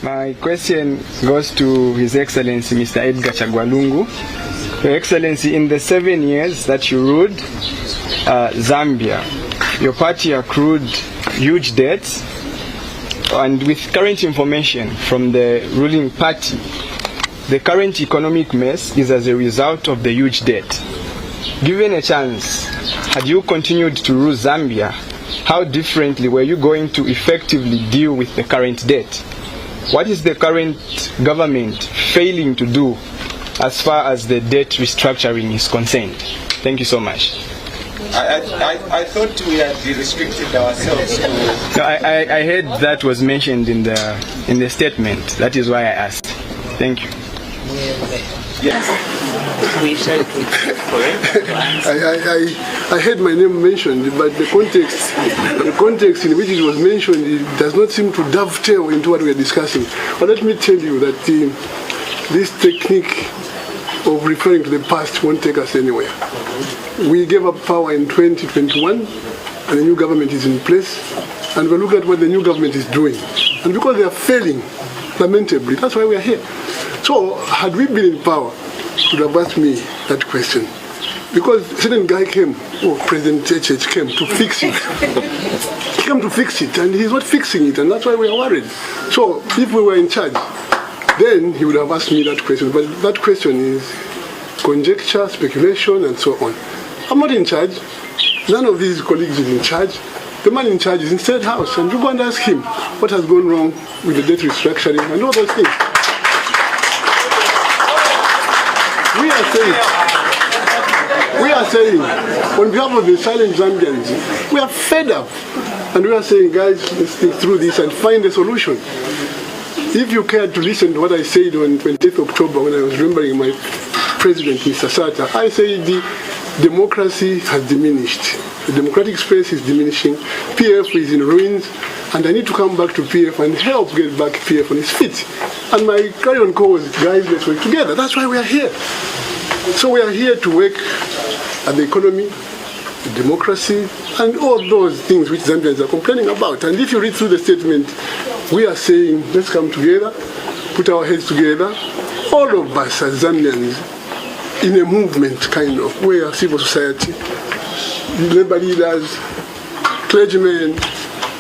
My question goes to His Excellency Mr. Edgar Lungu. Your Excellency, in the 7 years that you ruled Zambia, your party accrued huge debts, and with current information from the ruling party, the current economic mess is as a result of the huge debt. Given a chance, had you continued to rule Zambia, how differently were you going to effectively deal with the current debt? What is the current government failing to do as far as the debt restructuring is concerned? Thank you so much. I thought we had restricted ourselves to... No, I heard that was mentioned in the statement. That is why I asked. Thank you. Yes. I heard my name mentioned, but the context in which it was mentioned, it does not seem to dovetail into what we are discussing. But let me tell you that this technique of referring to the past won't take us anywhere. We gave up power in 2021, and the new government is in place, and we look at what the new government is doing. And because they are failing lamentably, that's why we are here. So, had we been in power, you would have asked me that question. Because a certain guy came, President HH came to fix it. He came to fix it, and he's not fixing it, and that's why we are worried. So, if we were in charge, then he would have asked me that question. But that question is conjecture, speculation, and so on. I'm not in charge. None of these colleagues is in charge. The man in charge is in State House, and you go and ask him what has gone wrong with the debt restructuring and all those things. We are saying, on behalf of the silent Zambians, we are fed up. And we are saying, guys, let's think through this and find a solution. If you care to listen to what I said on 28th October when I was remembering my president, Mr. Sata, I said the democracy has diminished. The democratic space is diminishing. PF is in ruins. And I need to come back to PF and help get back PF on his feet. And my carry-on call was, guys, let's work together. That's why we are here. So we are here to work at the economy, the democracy, and all those things which Zambians are complaining about. And if you read through the statement, we are saying, let's come together, put our heads together, all of us as Zambians, in a movement kind of, where civil society, labor leaders, clergymen,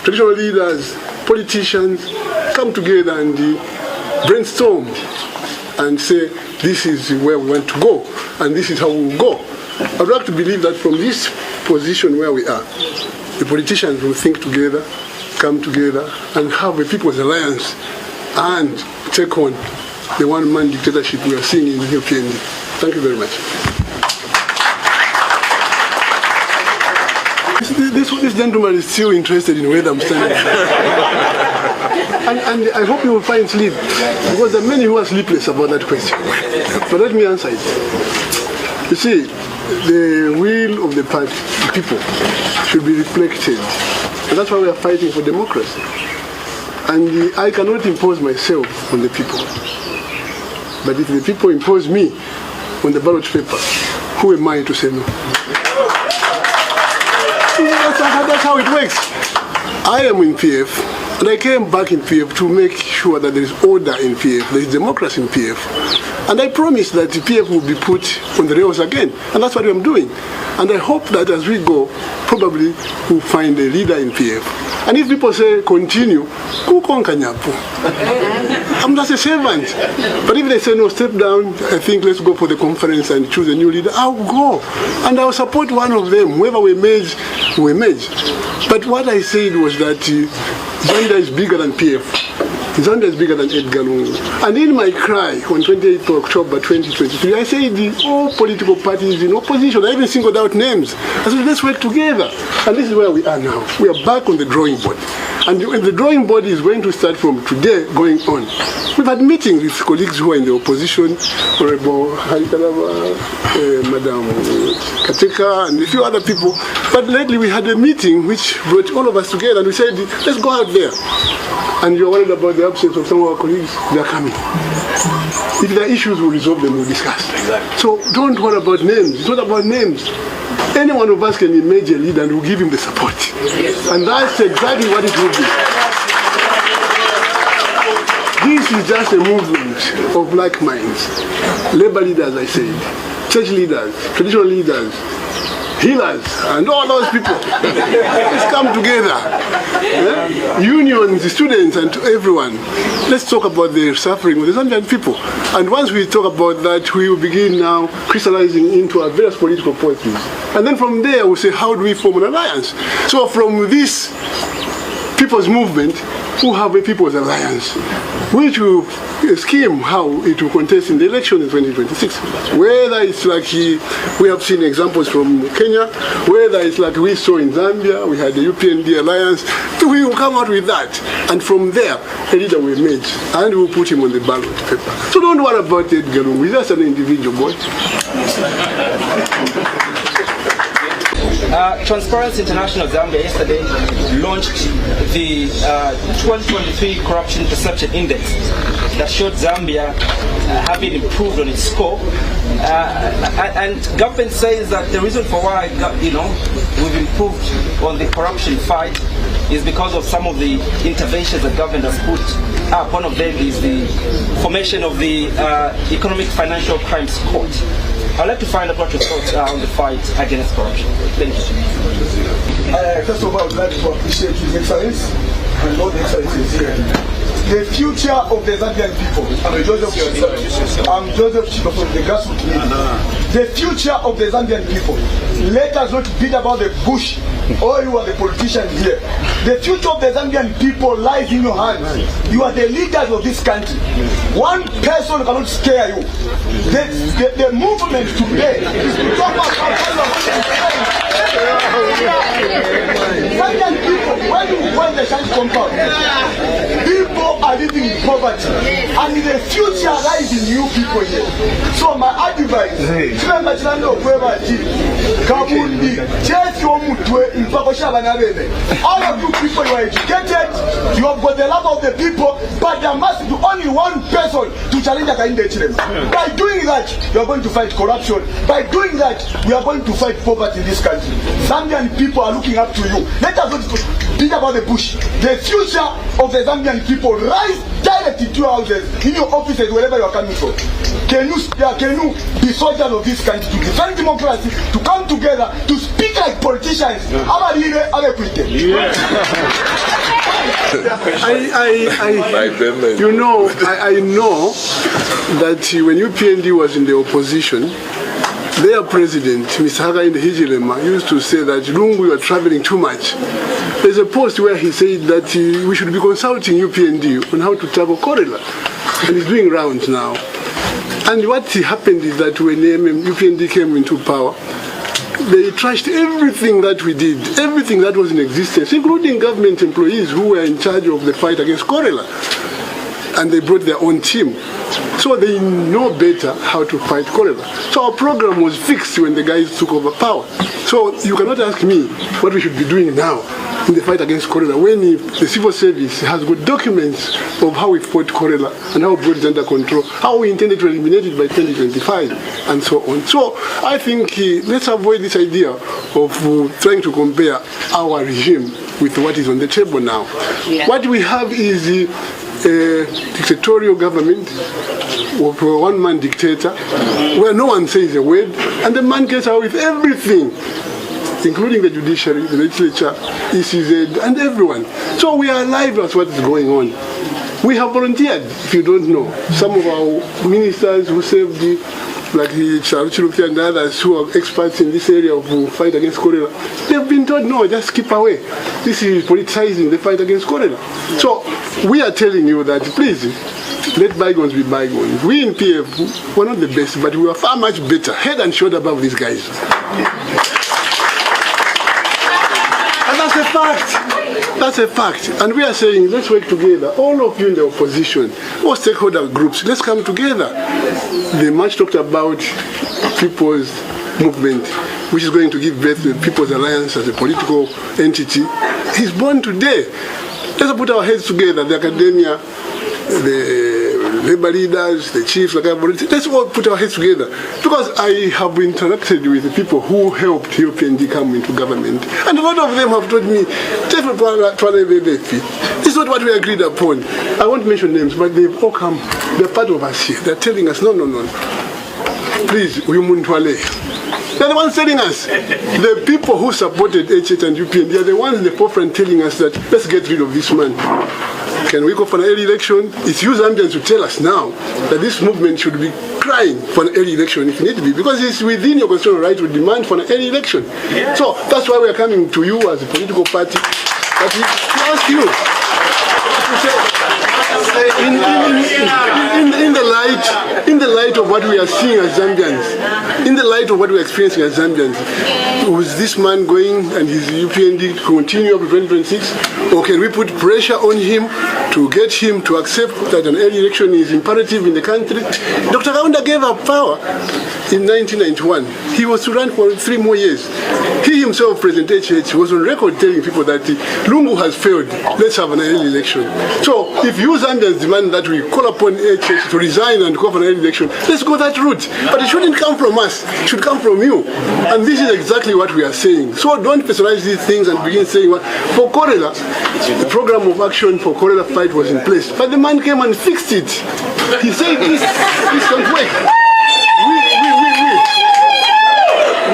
traditional leaders, politicians, come together and brainstorm and say, this is where we want to go, and this is how we will go. I'd like to believe that from this position where we are, the politicians will think together, come together, and have a people's alliance, and take on the one-man dictatorship we are seeing in the UPND. Thank you very much. This gentleman is still interested in whether I'm standing. and I hope you will find sleep, because there are many who are sleepless about that question. But let me answer it. You see, the will of the party, the people, should be reflected. And that's why we are fighting for democracy. And I cannot impose myself on the people. But if the people impose me on the ballot paper, who am I to say no? That's how it works. I am in PF, and I came back in PF to make sure that there is order in PF, there is democracy in PF. And I promise that the PF will be put on the rails again. And that's what I'm doing. And I hope that as we go, probably we'll find a leader in PF. And if people say continue, I'm just a servant. But if they say no, step down, I think let's go for the conference and choose a new leader, I'll go. And I'll support one of them. Whoever we merge, we merge. But what I said was that Zambia is bigger than PF. Zambia is bigger than Edgar Lungu. And in my cry on 28th October 2023, I said all political parties in opposition, I even singled out names. I said, let's work together. And this is where we are now. We are back on the drawing board. And the drawing board is going to start from today going on. We've had meetings with colleagues who are in the opposition, Honorable Harikalava, Madam Kateka, and a few other people. But lately we had a meeting which brought all of us together, and we said, let's go out there. And you're worried about the absence of some of our colleagues, they are coming. If there are issues, we'll resolve them, we'll discuss. Exactly. So don't worry about names. It's not about names. Any one of us can emerge a leader and we'll give him the support. And that's exactly what it will be. This is just a movement of like minds. Labor leaders, I said, church leaders, traditional leaders, healers, and all those people. Let's come together. Yeah? Unions, students, and everyone. Let's talk about the suffering of the Zambian people. And once we talk about that, we will begin now crystallizing into our various political policies. And then from there, we'll say, how do we form an alliance? So from this people's movement, who have a people's alliance, which will scheme how it will contest in the election in 2026. Whether it's like we have seen examples from Kenya, whether it's like we saw in Zambia, we had the UPND alliance, we will come out with that. And from there, a leader will emerge, and we will put him on the ballot paper. So don't worry about Edgar. He's just an individual boy. Transparency International Zambia yesterday launched the 2023 Corruption Perception Index that showed Zambia having improved on its score. And government says that the reason for why we've improved on the corruption fight is because of some of the interventions that government has put up. One of them is the formation of the Economic Financial Crimes Court. I'd like to find out what your thoughts are on the fight against corruption. Thank you. First of all, I would like to appreciate His Excellency and all the Excellencies here. The future of the Zambian people. I'm Joseph Chico from the grassroots movement. The future of the Zambian people. Let us not beat about the bush. Or you are the politician here. The future of the Zambian people lies in your hands. You are the leaders of this country. One person cannot scare you. The movement today is to talk about Zambian people, when the church compound, people are living in poverty, and the future lies in you people here. So my advice, all of you people, you are educated, you have got the love of the people, but there must be only one person to challenge the independence. By doing that, you are going to fight corruption. By doing that, we are going to fight poverty in this country. Zambian people are looking up to you. Let us not beat about the bush. The future of the Zambian people rise directly to your houses, in your offices, wherever you are coming from. Can you be soldiers of this country to defend democracy, to come together, to speak like politicians? I know that when UPND was in the opposition, their president, Mr. Hakainde Hichilema, used to say that Lungu, you are traveling too much. There's a post where he said that we should be consulting UPND on how to tackle cholera, and he's doing rounds now. And what happened is that when UPND came into power, they trashed everything that we did, everything that was in existence, including government employees who were in charge of the fight against cholera. And they brought their own team. So they know better how to fight cholera. So our program was fixed when the guys took over power. So you cannot ask me what we should be doing now in the fight against cholera when the civil service has got documents of how we fought cholera and how we brought it under control, how we intended to eliminate it by 2025, and so on. So I think let's avoid this idea of trying to compare our regime with what is on the table now. Yeah. What we have is a dictatorial government of a one-man dictator where no one says a word, and the man gets out with everything, including the judiciary, the legislature, ECZ, and everyone. So we are alive as what is going on. We have volunteered, if you don't know. Some of our ministers who served, like Charuchiruki and others who are experts in this area of fight against cholera, they've been told, no, just keep away. This is politicizing the fight against cholera. So we are telling you that, please, let bygones be bygones. We in PF, we're not the best, but we are far much better, head and shoulder above these guys. And that's a fact. That's a fact. And we are saying, let's work together. All of you in the opposition, all stakeholder groups, let's come together. The much talked about People's Movement, which is going to give birth to the People's Alliance as a political entity, is born today. Let's put our heads together, the academia, the labor leaders, the chiefs, let's all put our heads together. Because I have interacted with the people who helped UPND come into government. And a lot of them have told me, it's not not what we agreed upon. I won't mention names, but they've all come. They're part of us here. They're telling us, no. Please, they're the ones telling us. The people who supported HH and UPN, they are the ones in the forefront telling us that let's get rid of this man. Can we go for an early election? It's you Zambians to tell us now that this movement should be crying for an early election if need be, because it's within your constitutional right to demand for an early election. Yeah. So that's why we are coming to you as a political party, that we ask you to say, in the light of what we are seeing as Zambians, in the light of what we are experiencing as Zambians, was this man going and his UPND continue up to 2026, or can we put pressure on him to get him to accept that an early election is imperative in the country? Dr. Kaunda gave up power in 1991. He was to run for 3 more years. He himself, President HH, was on record telling people that Lungu has failed. Let's have an early election. So if you Zambians demand that we call upon HH to resign and go for an early election, let's go that route. But it shouldn't come from us. It should come from you. And this is exactly what we are saying. So don't personalize these things and begin saying, well, for cholera, the program of action for cholera fight was in place. But the man came and fixed it. He said this don't work.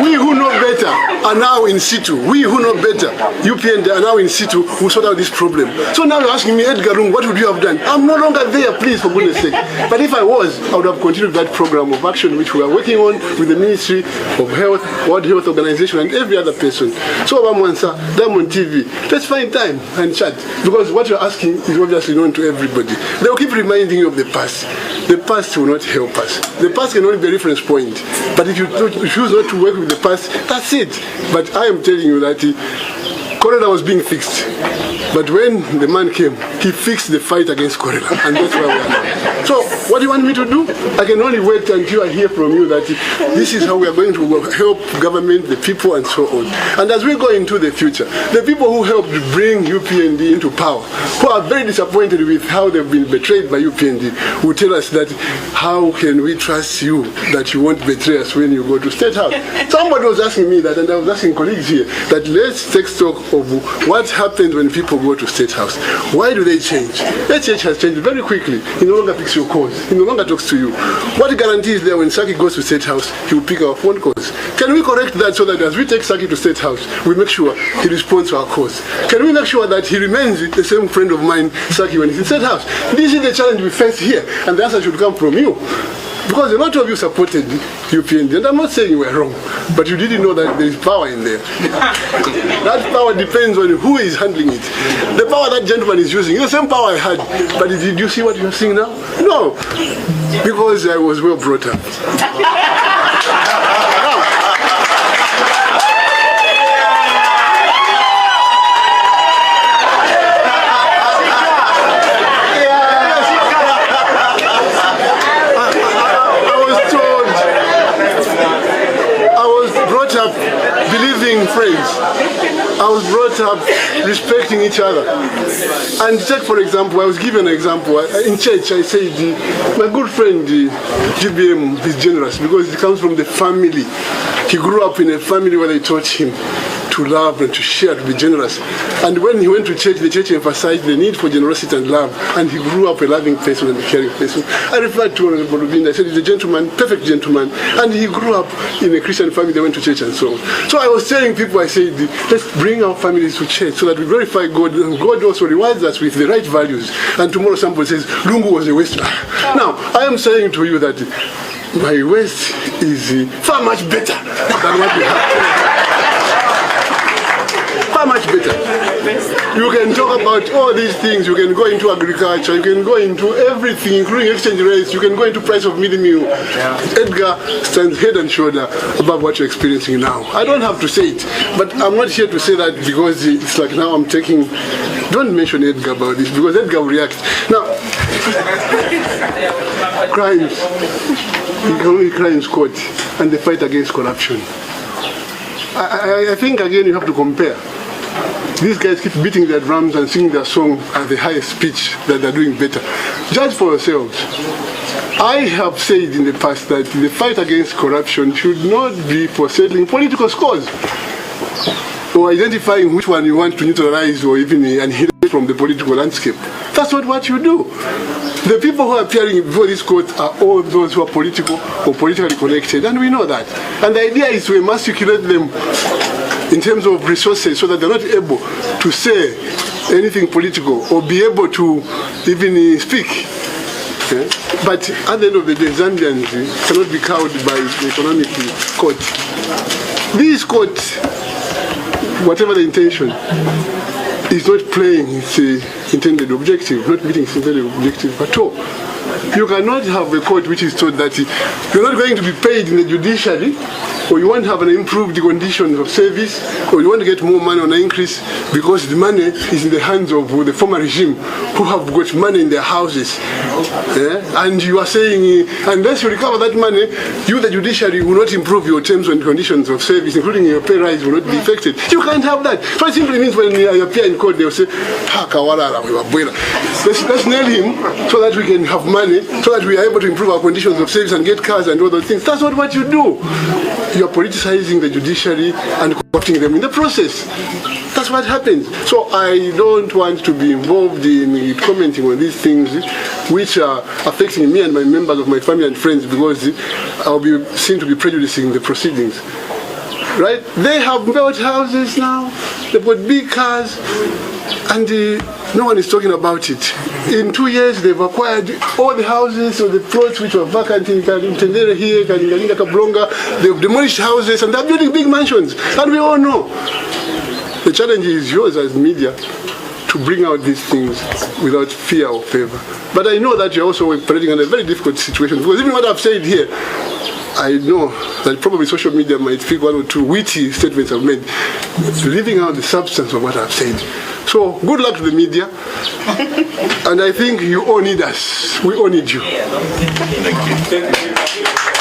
We who know better are now in situ. We who know better, UPN, are now in situ, who sort out this problem. So now you're asking me, Edgar, what would you have done? I'm no longer there, please, for goodness sake. But if I was, I would have continued that program of action which we are working on with the Ministry of Health, World Health Organization, and every other person. So, Bamwansa, Diamond TV, let's find time and chat. Because what you're asking is obviously known to everybody. They will keep reminding you of the past. The past will not help us. The past can only be a reference point. But if you choose not to work with the past, that's it. But I am telling you that cholera was being fixed. But when the man came, he fixed the fight against cholera. And that's where we are now. So, what do you want me to do? I can only wait until I hear from you that this is how we are going to help government, the people, and so on. And as we go into the future, the people who helped bring UPND into power, who are very disappointed with how they've been betrayed by UPND, will tell us that how can we trust you that you won't betray us when you go to State House? Somebody was asking me that, and I was asking colleagues here, that let's take stock of what happens when people go to State House. Why do they change? HH has changed very quickly. He no longer picks your calls. He no longer talks to you. What guarantee is there when Saki goes to State House, he will pick our phone calls? Can we correct that so that as we take Saki to State House, we make sure he responds to our calls? Can we make sure that he remains the same friend of mine, Saki, when he's in State House? This is the challenge we face here, and the answer should come from you. Because a lot of you supported UPND, and I'm not saying you were wrong, but you didn't know that there is power in there. That power depends on who is handling it. The power that gentleman is using is the same power I had, but did you see what you're seeing now? No, because I was well brought up. Friends. I was brought up respecting each other. And take, for example, I was given an example. In church, I said, my good friend, GBM, is generous because he comes from the family. He grew up in a family where they taught him to love and to share, to be generous. And when he went to church, the church emphasized the need for generosity and love, and he grew up a loving person and a caring person. I referred to Honorable Lubinda. I said he's a gentleman, perfect gentleman, and he grew up in a Christian family. They went to church and so on. So I was telling people, I said, let's bring our families to church so that we glorify God, and God also rewards us with the right values. And tomorrow somebody says, Lungu was a waster. Now, I am saying to you that my West is far much better than what we have. Much better. You can talk about all these things. You can go into agriculture. You can go into everything, including exchange rates. You can go into price of meal. Edgar stands head and shoulder above what you're experiencing now. I don't have to say it, but I'm not here to say that because it's like now I'm taking. Don't mention Edgar about this because Edgar will react. Now, crimes, economic crimes court, and the fight against corruption. I think again you have to compare. These guys keep beating their drums and singing their song at the highest pitch that they're doing better. Judge for yourselves. I have said in the past that the fight against corruption should not be for settling political scores or identifying which one you want to neutralize or even annihilate from the political landscape. That's not what you do. The people who are appearing before this court are all those who are political or politically connected, and we know that. And the idea is to emasculate them in terms of resources so that they're not able to say anything political or be able to even speak. Okay? But at the end of the day, Zambians cannot be cowed by the economic court. This court, whatever the intention, is not playing its intended objective, not meeting its intended objective at all. You cannot have a court which is told that you're not going to be paid in the judiciary, or you want to have an improved conditions of service, or you want to get more money on an increase because the money is in the hands of the former regime who have got money in their houses. Yeah? And you are saying, unless you recover that money, you, the judiciary, will not improve your terms and conditions of service, including your pay rise will not be affected. You can't have that. So it simply means when you appear in court, they'll say, let's nail him so that we can have money, so that we are able to improve our conditions of service and get cars and all those things. That's not what you do. You are politicizing the judiciary and corrupting them in the process. That's what happens. So I don't want to be involved in commenting on these things which are affecting me and my members of my family and friends, because I'll be seen to be prejudicing the proceedings. Right? They have built houses now, they've got big cars, and no one is talking about it. In 2 years, they've acquired all the houses or the plots which were vacant in Tendere here, in Kablonga. They've demolished houses and they're building big mansions. And we all know. The challenge is yours as media to bring out these things without fear or favor. But I know that you're also operating under a very difficult situation, because even what I've said here, I know that probably social media might pick one or two witty statements I've made, leaving out the substance of what I've said. So good luck to the media, and I think you all need us. We all need you. Thank you.